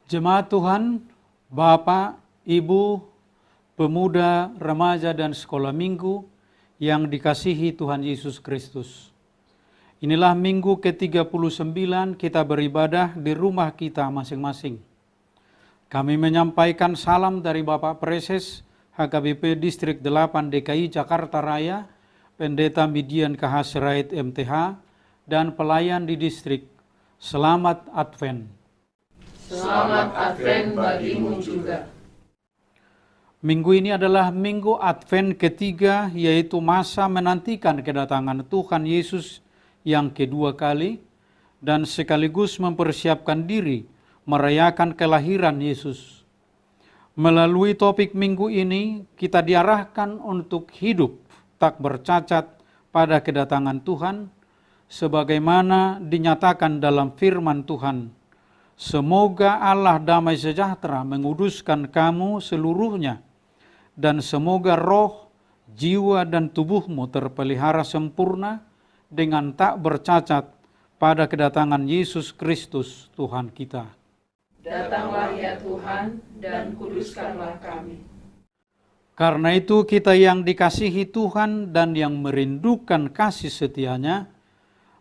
Jemaat Tuhan, Bapak, Ibu, pemuda, remaja, dan sekolah minggu yang dikasihi Tuhan Yesus Kristus. Inilah minggu ke-39 kita beribadah di rumah kita masing-masing. Kami menyampaikan salam dari Bapak Preses HKBP Distrik 8 DKI Jakarta Raya, Pendeta Midian KH Sirait MTH, dan pelayan di distrik. Selamat Advent. Selamat Advent bagimu juga. Minggu ini adalah minggu Advent ketiga, yaitu masa menantikan kedatangan Tuhan Yesus yang kedua kali dan sekaligus mempersiapkan diri merayakan kelahiran Yesus. Melalui topik minggu ini, kita diarahkan untuk hidup tak bercacat pada kedatangan Tuhan, sebagaimana dinyatakan dalam firman Tuhan. Semoga Allah damai sejahtera menguduskan kamu seluruhnya, dan semoga roh, jiwa, dan tubuhmu terpelihara sempurna dengan tak bercacat pada kedatangan Yesus Kristus Tuhan kita. Datanglah ya Tuhan, dan kuduskanlah kami. Karena itu kita yang dikasihi Tuhan dan yang merindukan kasih setianya,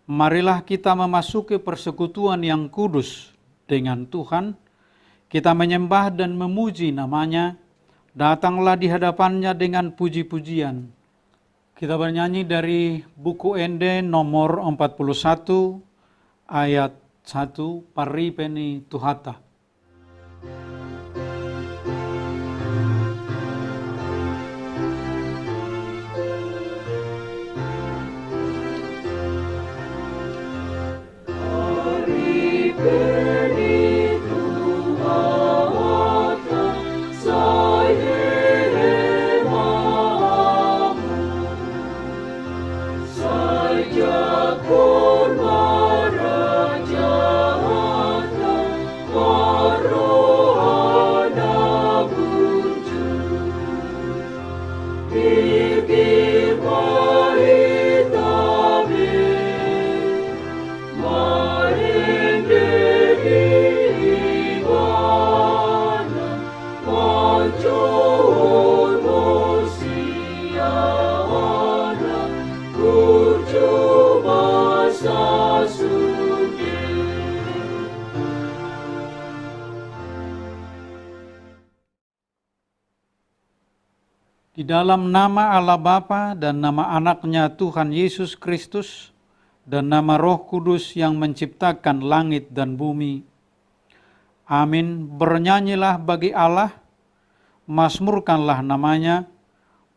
marilah kita memasuki persekutuan yang kudus dengan Tuhan. Kita menyembah dan memuji namanya, datanglah di hadapannya dengan puji-pujian. Kita bernyanyi dari buku Ende nomor 41 ayat 1, Paripeni Tuhata. Di dalam nama Allah Bapa dan nama anaknya Tuhan Yesus Kristus dan nama Roh Kudus yang menciptakan langit dan bumi. Amin. Bernyanyilah bagi Allah, mazmurkanlah namanya,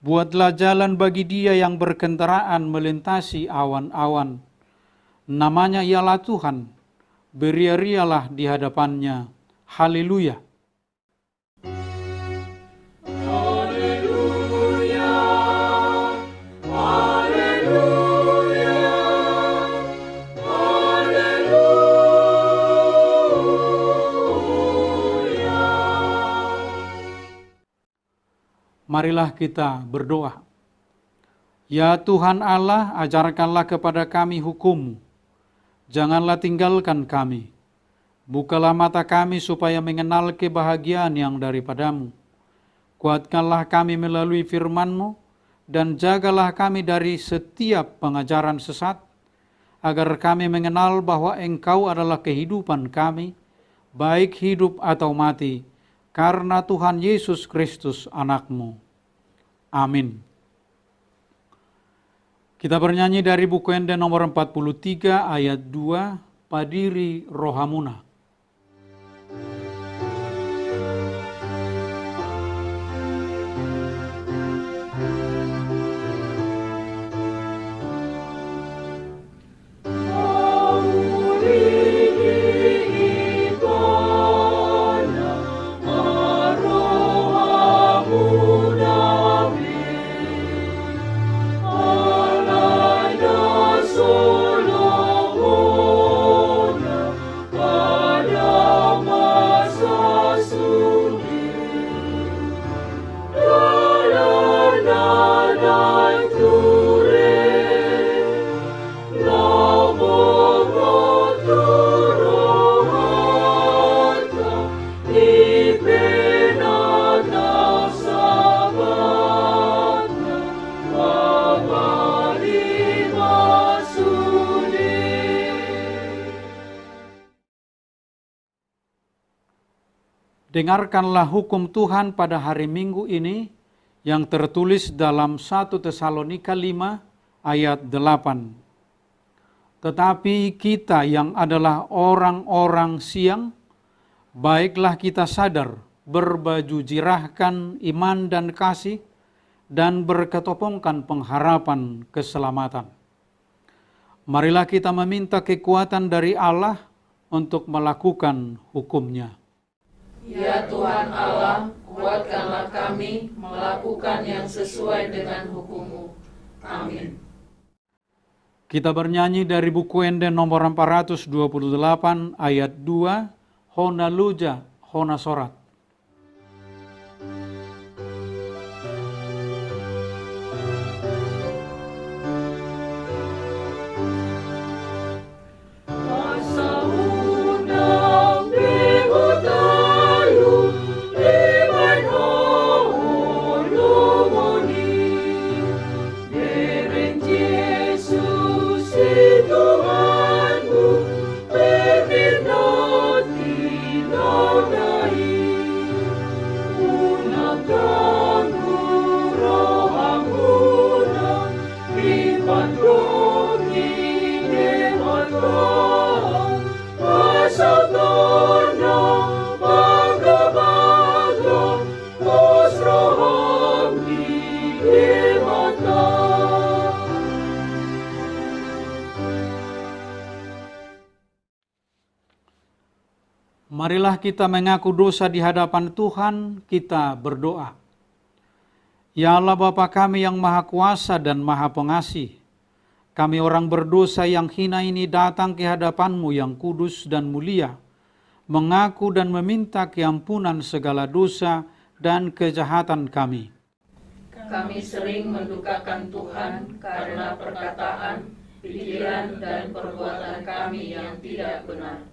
buatlah jalan bagi Dia yang berkendaraan melintasi awan-awan. Namanya ialah Tuhan, beria-rialah di hadapannya. Haleluya. Marilah kita berdoa. Ya Tuhan Allah, ajarkanlah kepada kami hukum-Mu. Janganlah tinggalkan kami. Bukalah mata kami supaya mengenal kebahagiaan yang daripada-Mu. Kuatkanlah kami melalui firman-Mu, dan jagalah kami dari setiap pengajaran sesat, agar kami mengenal bahwa Engkau adalah kehidupan kami, baik hidup atau mati, karena Tuhan Yesus Kristus anak-Mu. Amin. Kita bernyanyi dari buku Ende nomor 43 ayat 2, Padiri Rohamuna. Oh Dengarkanlah hukum Tuhan pada hari Minggu ini yang tertulis dalam 1 Tesalonika 5 ayat 8. Tetapi kita yang adalah orang-orang siang, baiklah kita sadar, berbaju jirahkan iman dan kasih, dan berketopongkan pengharapan keselamatan. Marilah kita meminta kekuatan dari Allah untuk melakukan hukum-Nya. Ya Tuhan Allah, kuatkanlah kami melakukan yang sesuai dengan hukum-Mu. Amin. Kita bernyanyi dari buku Ende nomor 428 ayat 2, Hona Luja, Hona Sorat. Marilah kita mengaku dosa di hadapan Tuhan, kita berdoa. Ya Allah Bapa kami yang Maha Kuasa dan Maha Pengasih, kami orang berdosa yang hina ini datang ke hadapan-Mu yang kudus dan mulia, mengaku dan meminta keampunan segala dosa dan kejahatan kami. Kami sering mendukakan Tuhan karena perkataan, pikiran, dan perbuatan kami yang tidak benar.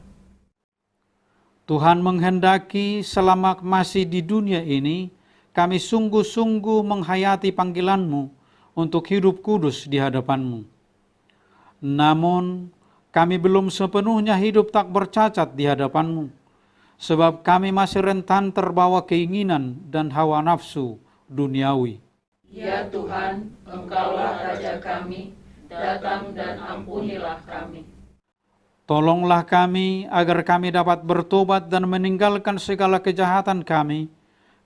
Tuhan menghendaki selama masih di dunia ini, kami sungguh-sungguh menghayati panggilan-Mu untuk hidup kudus di hadapan-Mu. Namun, kami belum sepenuhnya hidup tak bercacat di hadapan-Mu, sebab kami masih rentan terbawa keinginan dan hawa nafsu duniawi. Ya Tuhan, Engkaulah Raja kami, datang dan ampunilah kami. Tolonglah kami agar kami dapat bertobat dan meninggalkan segala kejahatan kami,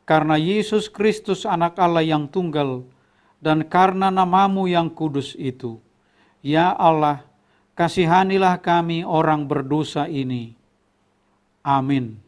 karena Yesus Kristus anak Allah yang tunggal, dan karena nama-Mu yang kudus itu. Ya Allah, kasihanilah kami orang berdosa ini. Amin.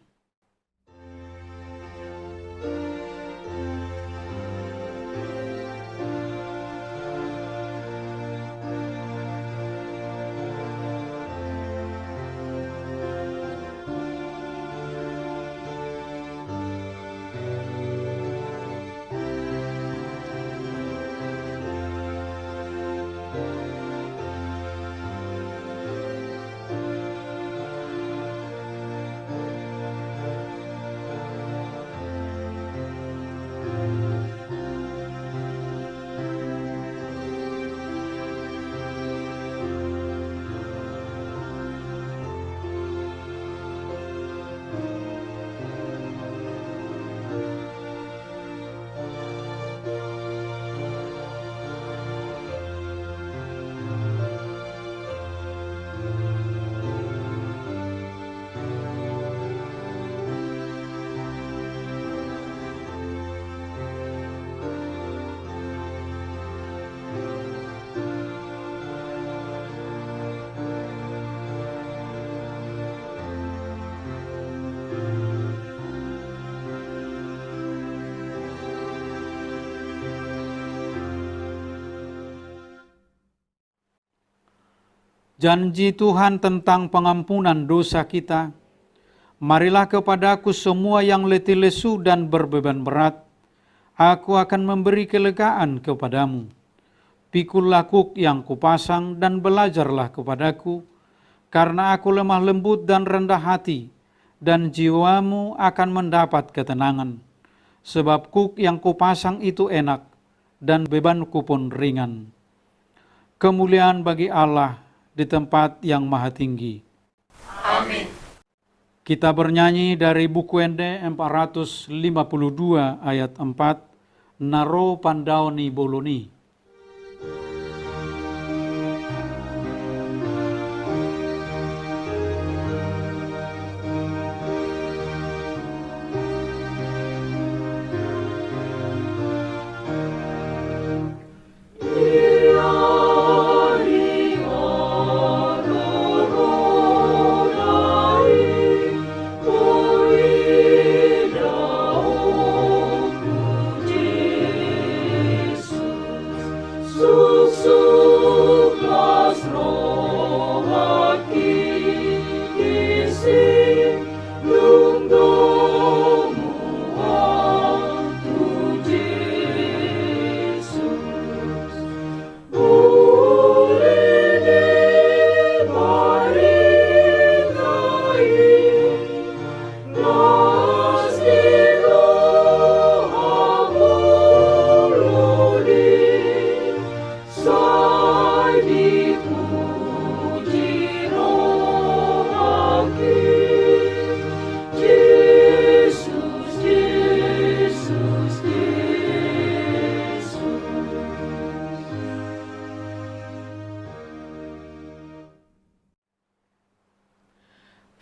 Janji Tuhan tentang pengampunan dosa kita. Marilah kepadaku semua yang letih lesu dan berbeban berat, aku akan memberi kelegaan kepadamu. Pikullah kuk yang kupasang dan belajarlah kepadaku, karena aku lemah lembut dan rendah hati, dan jiwamu akan mendapat ketenangan. Sebab kuk yang kupasang itu enak, dan bebanku pun ringan. Kemuliaan bagi Allah di tempat yang maha tinggi. Amin. Kita bernyanyi dari buku Ende 452 ayat 4, Naro Pandaoni Boloni.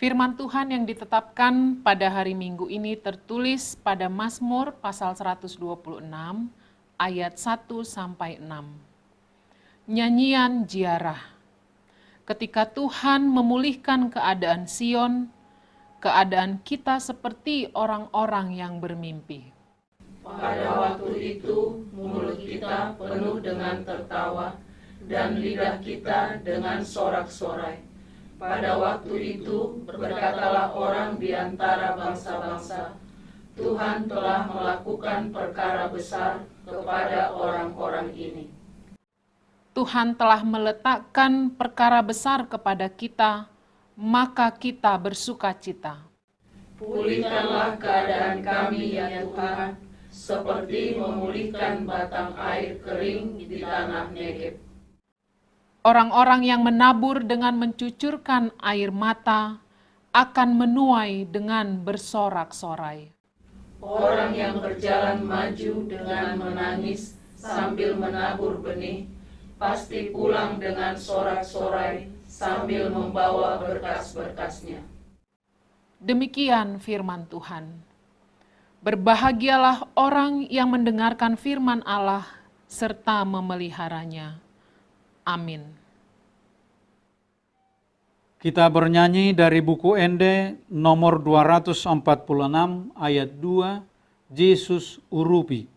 Firman Tuhan yang ditetapkan pada hari Minggu ini tertulis pada Mazmur pasal 126 ayat 1-6. Nyanyian ziarah. Ketika Tuhan memulihkan keadaan Sion, keadaan kita seperti orang-orang yang bermimpi. Pada waktu itu mulut kita penuh dengan tertawa dan lidah kita dengan sorak-sorai. Pada waktu itu berkatalah orang di antara bangsa-bangsa, Tuhan telah melakukan perkara besar kepada orang-orang ini. Tuhan telah meletakkan perkara besar kepada kita, maka kita bersukacita. Pulihkanlah keadaan kami ya Tuhan, seperti memulihkan batang air kering di tanah Negeb. Orang-orang yang menabur dengan mencucurkan air mata akan menuai dengan bersorak-sorai. Orang yang berjalan maju dengan menangis sambil menabur benih, pasti pulang dengan sorak-sorai sambil membawa berkas-berkasnya. Demikian firman Tuhan. Berbahagialah orang yang mendengarkan firman Allah serta memeliharanya. Amin. Kita bernyanyi dari buku Ende nomor 246 ayat 2, Yesus Urupi.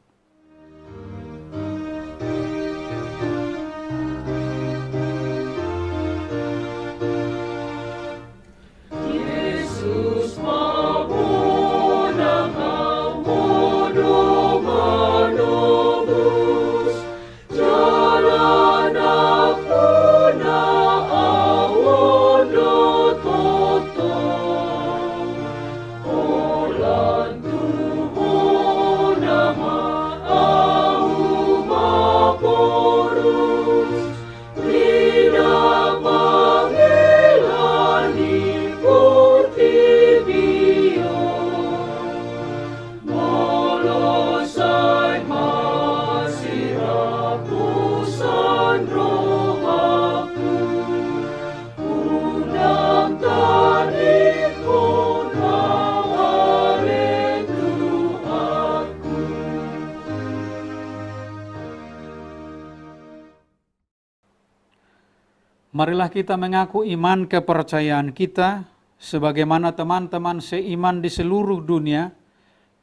Marilah kita mengaku iman kepercayaan kita, sebagaimana teman-teman seiman di seluruh dunia,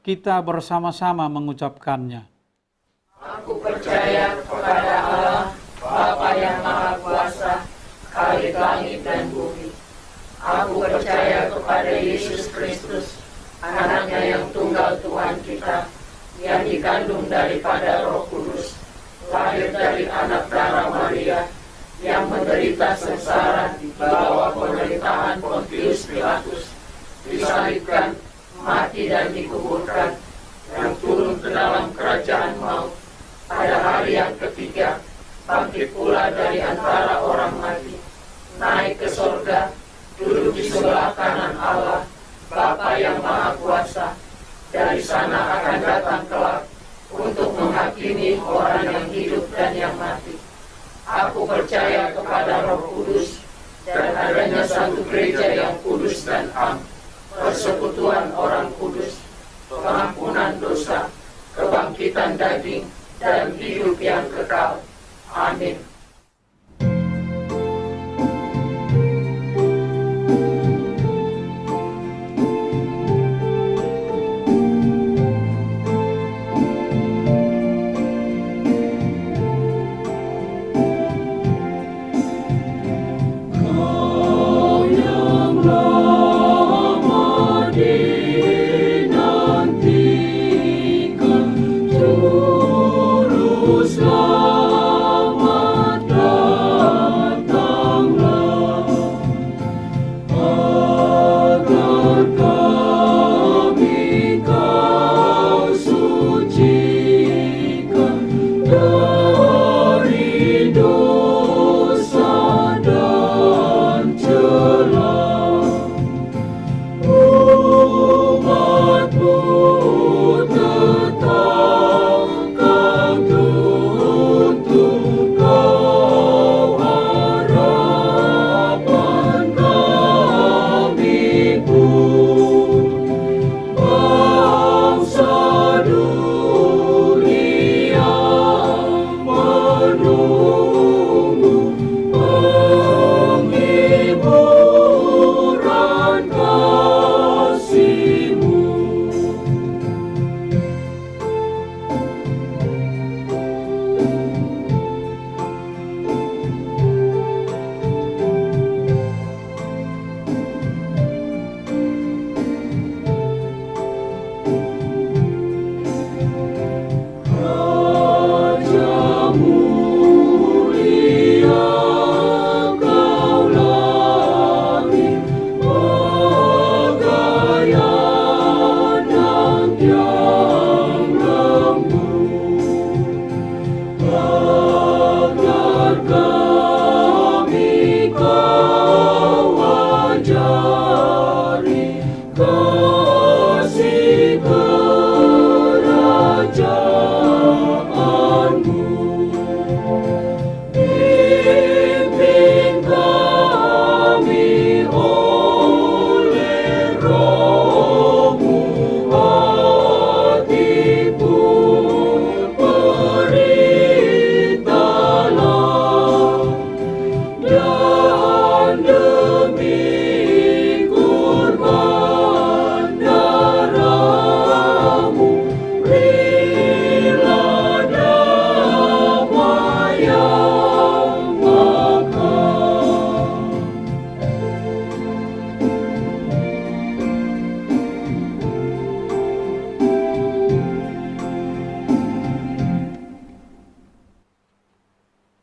kita bersama-sama mengucapkannya. Aku percaya kepada Allah, Bapa yang Maha Kuasa, Khalik langit dan bumi. Aku percaya kepada Yesus Kristus, anaknya yang tunggal Tuhan kita, yang dikandung daripada Roh Kudus, lahir dari anak darah Maria, yang menderita sengsara di bawah pemerintahan Pontius Pilatus, disalibkan, mati dan dikuburkan, yang turun ke dalam kerajaan maut, pada hari yang ketiga, bangkit pula dari antara orang mati, naik ke sorga, duduk di sebelah kanan Allah, Bapa yang Maha Kuasa, dari sana akan datang kelak untuk menghakimi orang yang hidup dan yang mati. Aku percaya kepada Roh Kudus, dan adanya satu gereja yang kudus dan am, persekutuan orang kudus, pengampunan dosa, kebangkitan daging, dan hidup yang kekal. Amin.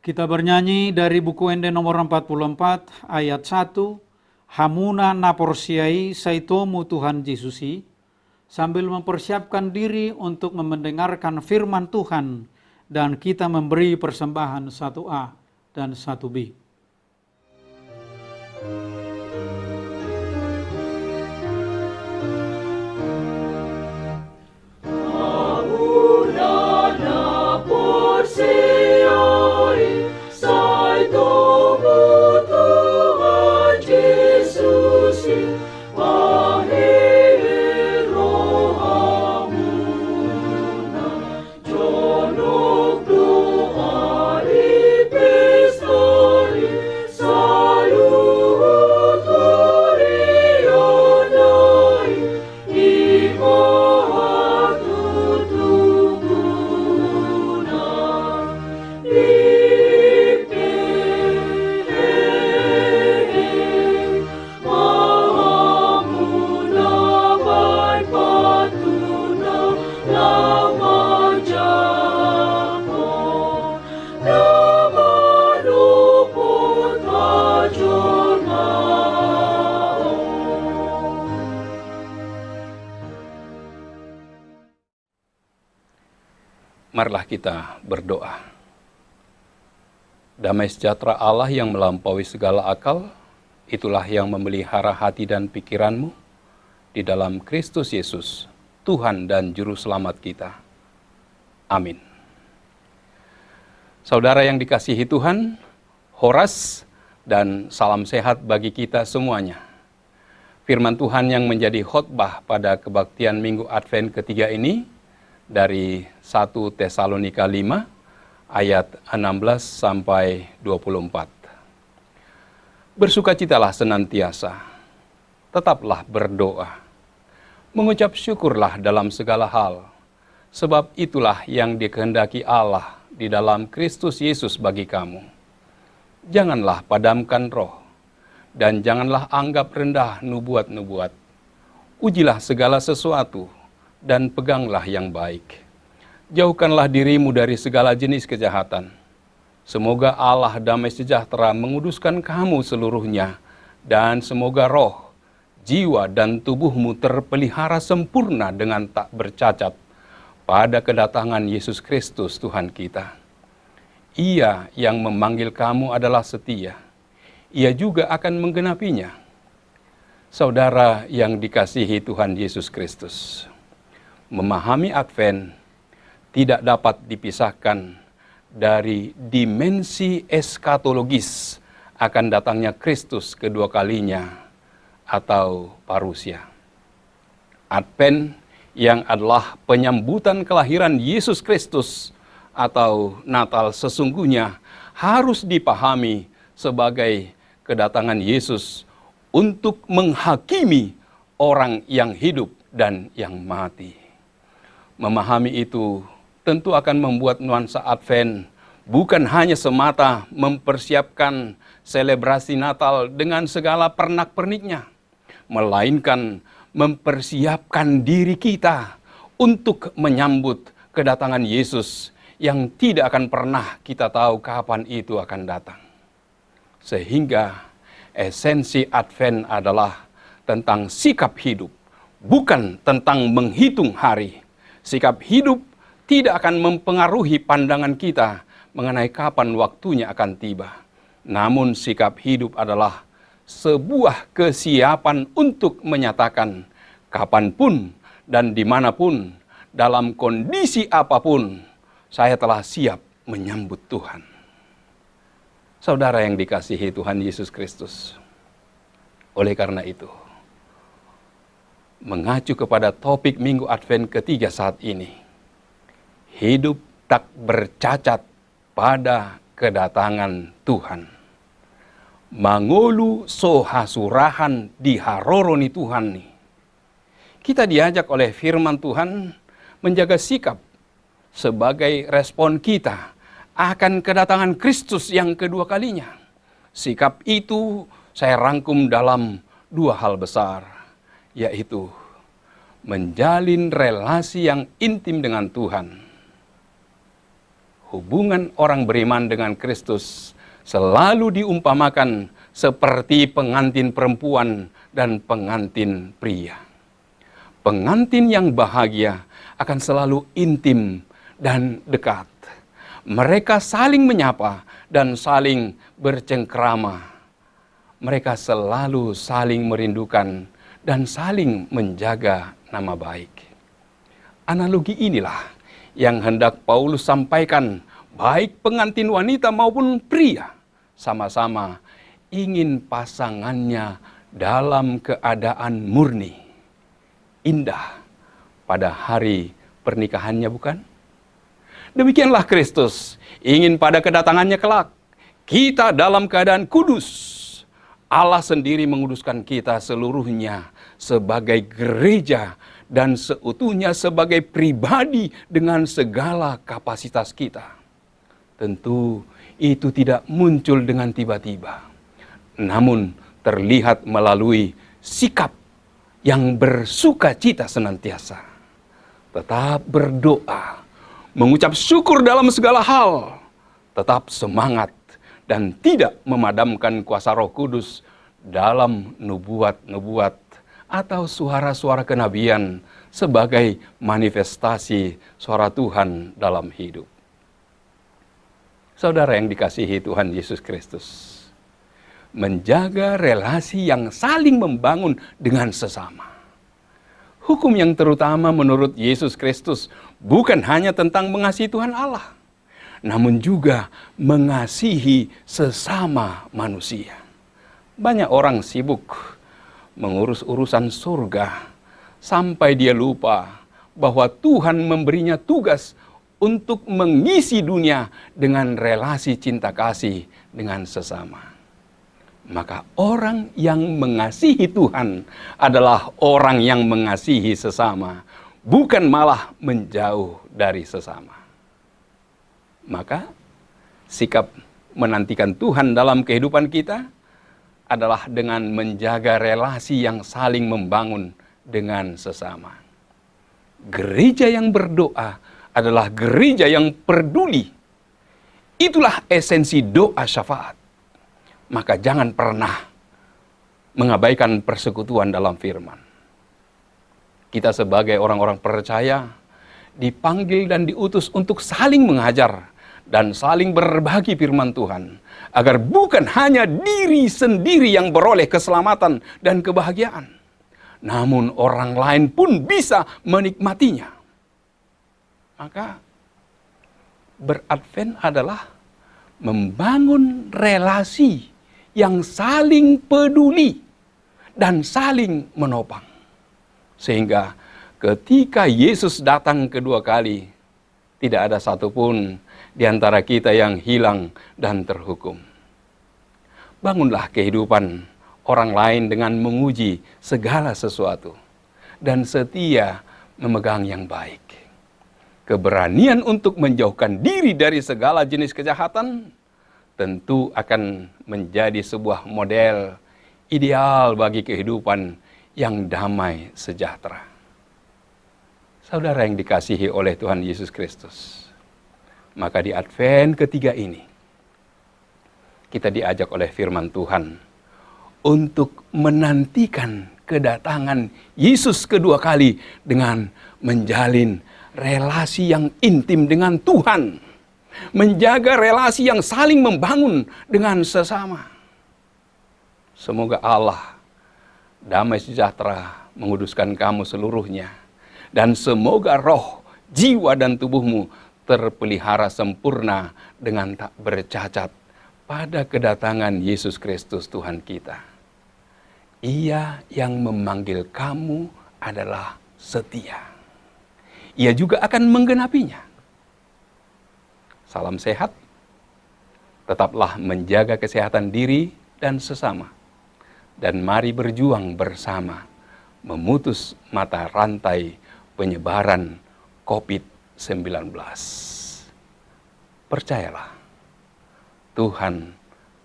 Kita bernyanyi dari buku Ende nomor 44 ayat 1, Hamuna naporsiai saitomu Tuhan Yesusi, sambil mempersiapkan diri untuk mendengarkan firman Tuhan dan kita memberi persembahan 1A dan 1B. Marilah kita berdoa. Damai sejahtera Allah yang melampaui segala akal, itulah yang memelihara hati dan pikiranmu, di dalam Kristus Yesus, Tuhan dan Juru Selamat kita. Amin. Saudara yang dikasihi Tuhan, Horas dan salam sehat bagi kita semuanya. Firman Tuhan yang menjadi khotbah pada kebaktian Minggu Advent ketiga ini dari 1 Tesalonika 5 ayat 16 sampai 24. Bersukacitalah senantiasa, tetaplah berdoa, mengucap syukurlah dalam segala hal, sebab itulah yang dikehendaki Allah di dalam Kristus Yesus bagi kamu. Janganlah padamkan roh, dan janganlah anggap rendah nubuat-nubuat. Ujilah segala sesuatu, dan peganglah yang baik. Jauhkanlah dirimu dari segala jenis kejahatan. Semoga Allah damai sejahtera menguduskan kamu seluruhnya, dan semoga roh, jiwa, dan tubuhmu terpelihara sempurna dengan tak bercacat pada kedatangan Yesus Kristus Tuhan kita. Ia yang memanggil kamu adalah setia. Ia juga akan menggenapinya. Saudara yang dikasihi Tuhan Yesus Kristus, memahami Advent tidak dapat dipisahkan dari dimensi eskatologis akan datangnya Kristus kedua kalinya atau parusia. Advent yang adalah penyambutan kelahiran Yesus Kristus atau Natal sesungguhnya harus dipahami sebagai kedatangan Yesus untuk menghakimi orang yang hidup dan yang mati. Memahami itu tentu akan membuat nuansa Advent bukan hanya semata mempersiapkan selebrasi Natal dengan segala pernak-perniknya, melainkan mempersiapkan diri kita untuk menyambut kedatangan Yesus yang tidak akan pernah kita tahu kapan itu akan datang. Sehingga esensi Advent adalah tentang sikap hidup, bukan tentang menghitung hari. Sikap hidup tidak akan mempengaruhi pandangan kita mengenai kapan waktunya akan tiba. Namun sikap hidup adalah sebuah kesiapan untuk menyatakan kapanpun dan dimanapun, dalam kondisi apapun, saya telah siap menyambut Tuhan. Saudara yang dikasihi Tuhan Yesus Kristus, oleh karena itu, mengacu kepada topik Minggu Advent ketiga saat ini, hidup tak bercacat pada kedatangan Tuhan. Mangolu sohasurahan diharoroni Tuhan nih. Kita diajak oleh firman Tuhan menjaga sikap sebagai respon kita akan kedatangan Kristus yang kedua kalinya. Sikap itu saya rangkum dalam dua hal besar, yaitu menjalin relasi yang intim dengan Tuhan. Hubungan orang beriman dengan Kristus selalu diumpamakan seperti pengantin perempuan dan pengantin pria. Pengantin yang bahagia akan selalu intim dan dekat. Mereka saling menyapa dan saling bercengkrama. Mereka selalu saling merindukan dan saling menjaga nama baik. Analogi inilah yang hendak Paulus sampaikan, baik pengantin wanita maupun pria, sama-sama ingin pasangannya dalam keadaan murni, indah pada hari pernikahannya, bukan? Demikianlah Kristus ingin pada kedatangannya kelak, kita dalam keadaan kudus. Allah sendiri menguduskan kita seluruhnya sebagai gereja dan seutuhnya sebagai pribadi dengan segala kapasitas kita. Tentu itu tidak muncul dengan tiba-tiba, namun terlihat melalui sikap yang bersukacita senantiasa. Tetap berdoa, mengucap syukur dalam segala hal, tetap semangat dan tidak memadamkan kuasa Roh Kudus dalam nubuat-nubuat atau suara-suara kenabian sebagai manifestasi suara Tuhan dalam hidup. Saudara yang dikasihi Tuhan Yesus Kristus, menjaga relasi yang saling membangun dengan sesama. Hukum yang terutama menurut Yesus Kristus bukan hanya tentang mengasihi Tuhan Allah, namun juga mengasihi sesama manusia. Banyak orang sibuk mengurus urusan surga sampai dia lupa bahwa Tuhan memberinya tugas untuk mengisi dunia dengan relasi cinta kasih dengan sesama. Maka orang yang mengasihi Tuhan adalah orang yang mengasihi sesama, bukan malah menjauh dari sesama. Maka sikap menantikan Tuhan dalam kehidupan kita adalah dengan menjaga relasi yang saling membangun dengan sesama. Gereja yang berdoa adalah gereja yang peduli. Itulah esensi doa syafaat. Maka jangan pernah mengabaikan persekutuan dalam firman. Kita sebagai orang-orang percaya dipanggil dan diutus untuk saling mengajar dan saling berbagi firman Tuhan, agar bukan hanya diri sendiri yang beroleh keselamatan dan kebahagiaan, namun orang lain pun bisa menikmatinya. Maka beradvent adalah membangun relasi yang saling peduli dan saling menopang. Sehingga ketika Yesus datang kedua kali, tidak ada satupun di antara kita yang hilang dan terhukum. Bangunlah kehidupan orang lain dengan menguji segala sesuatu dan setia memegang yang baik. Keberanian untuk menjauhkan diri dari segala jenis kejahatan tentu akan menjadi sebuah model ideal bagi kehidupan yang damai sejahtera. Saudara yang dikasihi oleh Tuhan Yesus Kristus, maka di Advent ketiga ini, kita diajak oleh firman Tuhan untuk menantikan kedatangan Yesus kedua kali dengan menjalin relasi yang intim dengan Tuhan. Menjaga relasi yang saling membangun dengan sesama. Semoga Allah damai sejahtera menguduskan kamu seluruhnya. Dan semoga roh, jiwa dan tubuhmu terpelihara sempurna dengan tak bercacat pada kedatangan Yesus Kristus Tuhan kita. Ia yang memanggil kamu adalah setia. Ia juga akan menggenapinya. Salam sehat, tetaplah menjaga kesehatan diri dan sesama. Dan mari berjuang bersama, memutus mata rantai penyebaran COVID-19. Percayalah, Tuhan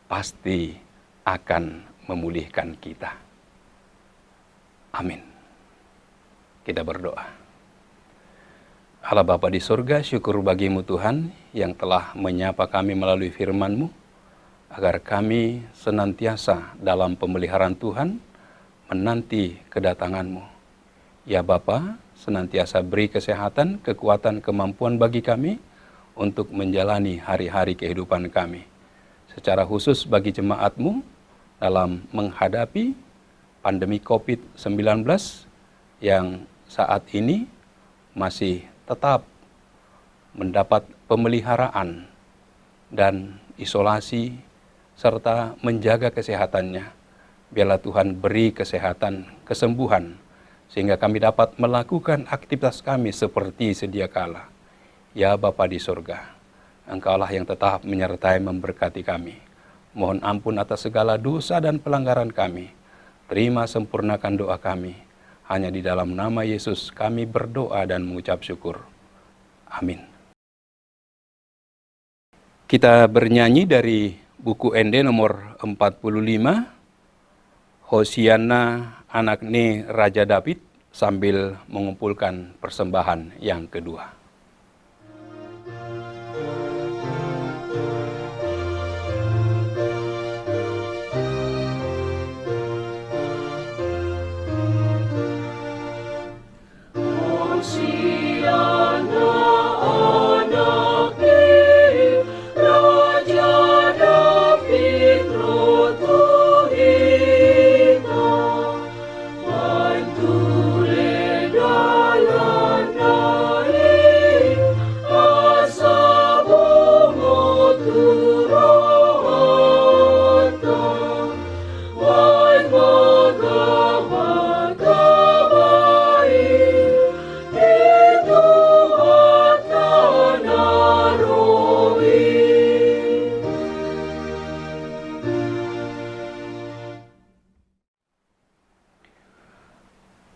pasti akan memulihkan kita. Amin. Kita berdoa. Allah Bapa di surga, syukur bagimu Tuhan yang telah menyapa kami melalui firman-Mu, agar kami senantiasa dalam pemeliharaan Tuhan menanti kedatangan-Mu. Ya Bapa, senantiasa beri kesehatan, kekuatan, kemampuan bagi kami untuk menjalani hari-hari kehidupan kami. Secara khusus bagi jemaat-Mu dalam menghadapi pandemi COVID-19 yang saat ini masih tetap mendapat pemeliharaan dan isolasi serta menjaga kesehatannya. Biarlah Tuhan beri kesehatan, kesembuhan, sehingga kami dapat melakukan aktivitas kami seperti sedia kala. Ya Bapa di surga, Engkaulah yang tetap menyertai memberkati kami. Mohon ampun atas segala dosa dan pelanggaran kami. Terima sempurnakan doa kami. Hanya di dalam nama Yesus kami berdoa dan mengucap syukur. Amin. Kita bernyanyi dari buku ND nomor 45, Hosiana anak Ne Raja David, sambil mengumpulkan persembahan yang kedua. Bantu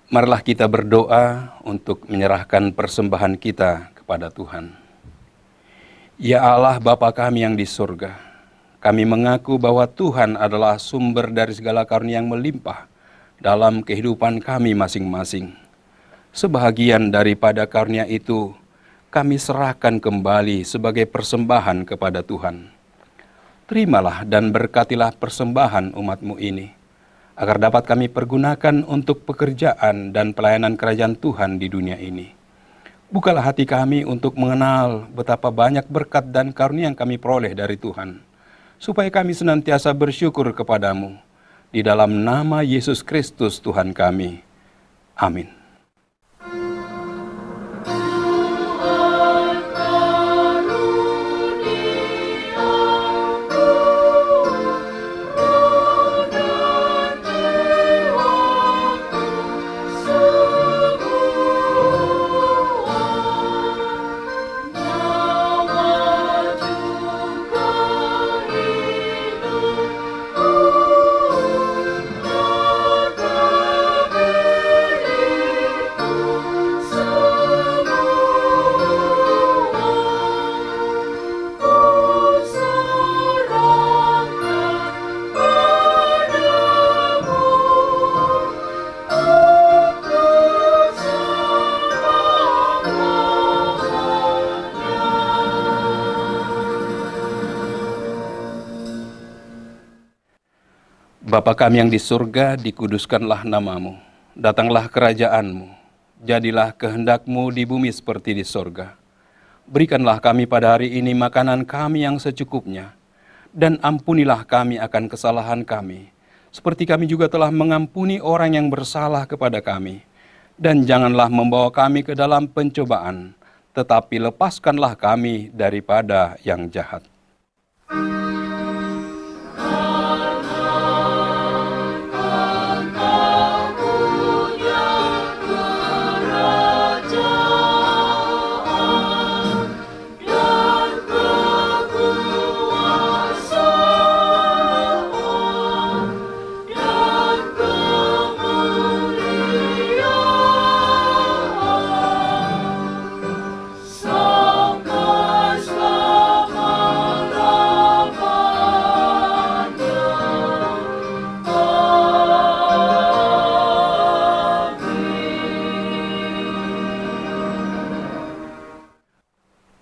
Marilah kita berdoa untuk menyerahkan persembahan kita kepada Tuhan. Ya Allah Bapa kami yang di surga, kami mengaku bahwa Tuhan adalah sumber dari segala karunia yang melimpah dalam kehidupan kami masing-masing. Sebahagian daripada karunia itu kami serahkan kembali sebagai persembahan kepada Tuhan. Terimalah dan berkatilah persembahan umat-Mu ini, agar dapat kami pergunakan untuk pekerjaan dan pelayanan kerajaan Tuhan di dunia ini. Bukalah hati kami untuk mengenal betapa banyak berkat dan karunia yang kami peroleh dari Tuhan, supaya kami senantiasa bersyukur kepadamu. Di dalam nama Yesus Kristus Tuhan kami. Amin. Bapa kami yang di surga, dikuduskanlah nama-Mu. Datanglah kerajaan-Mu. Jadilah kehendak-Mu di bumi seperti di surga. Berikanlah kami pada hari ini makanan kami yang secukupnya. Dan ampunilah kami akan kesalahan kami, seperti kami juga telah mengampuni orang yang bersalah kepada kami. Dan janganlah membawa kami ke dalam pencobaan, tetapi lepaskanlah kami daripada yang jahat.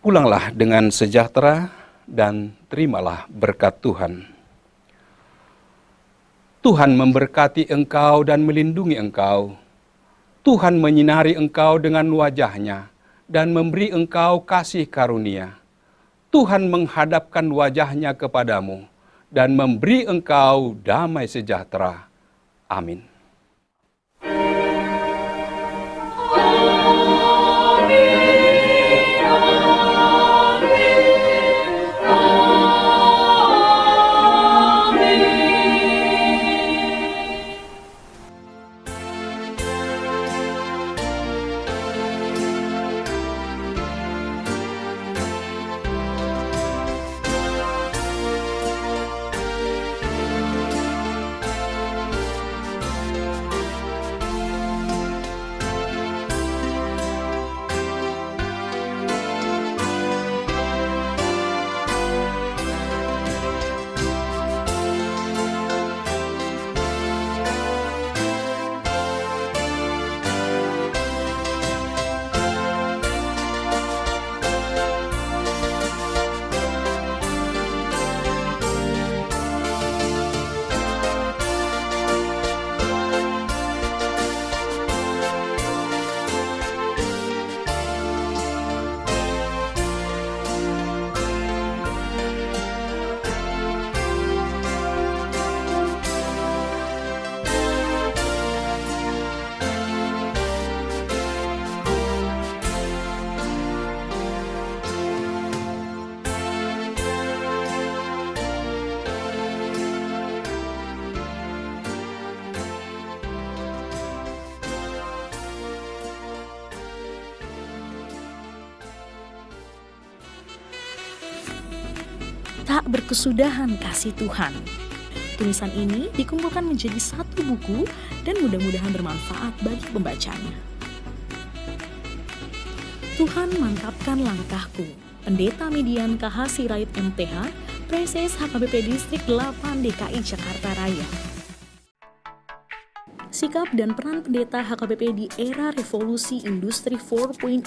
Pulanglah dengan sejahtera dan terimalah berkat Tuhan. Tuhan memberkati engkau dan melindungi engkau. Tuhan menyinari engkau dengan wajah-Nya dan memberi engkau kasih karunia. Tuhan menghadapkan wajah-Nya kepadamu dan memberi engkau damai sejahtera. Amin. Tak berkesudahan kasih Tuhan. Tulisan ini dikumpulkan menjadi satu buku dan mudah-mudahan bermanfaat bagi pembacanya. Tuhan mantapkan langkahku. Pendeta Midian KH Sirait MTH, Preses HKBP Distrik 8 DKI Jakarta Raya. Sikap dan peran pendeta HKBP di era revolusi industri 4.0.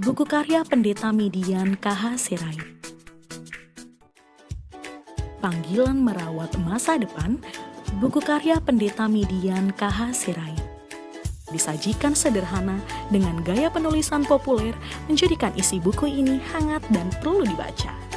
Buku karya Pendeta Midian KH Sirait. Panggilan merawat masa depan. Buku karya Pendeta Midian KH Sirait. Disajikan sederhana dengan gaya penulisan populer, menjadikan isi buku ini hangat dan perlu dibaca.